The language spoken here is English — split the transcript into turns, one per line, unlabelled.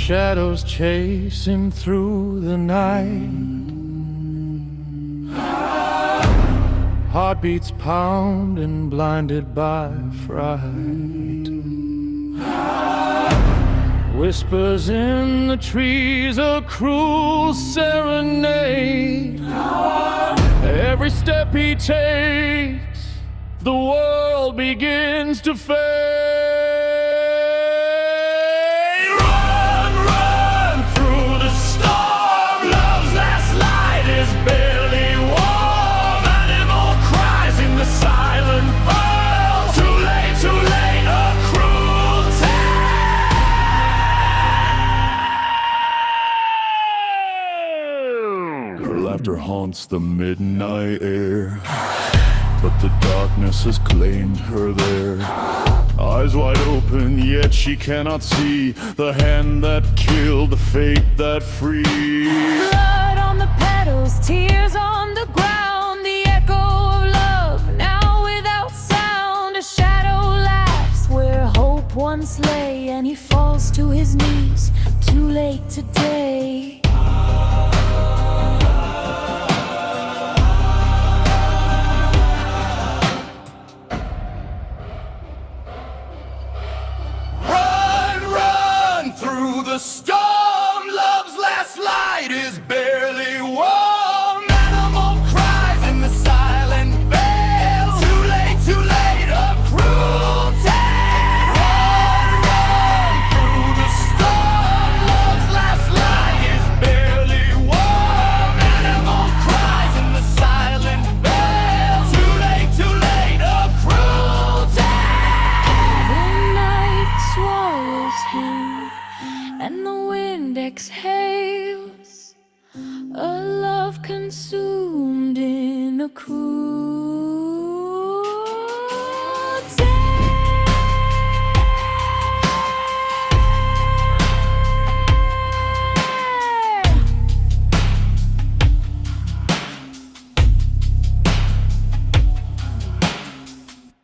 shadows chase him through the night. Heartbeats pounding, blinded by fright. Whispers in the trees, a cruel serenade. Every step he takes, the world begins to fade. Her laughter haunts the midnight air, but the darkness has claimed her there. Eyes wide open, yet she cannot see the hand that killed, the fate that freed.
Blood on the petals, tears on the ground, the echo of love, now without sound. A shadow laughs where hope once lay, and he falls to his knees, too late today.
The storm, love's last light is barely warm. Animal cries in the silent veil. Too late, a cruel tale. Run through the storm, love's last light is barely warm. Animal cries in the silent veil. Too late, a cruel tale.
The night swallows him, and the wind exhales, a love consumed in a cruel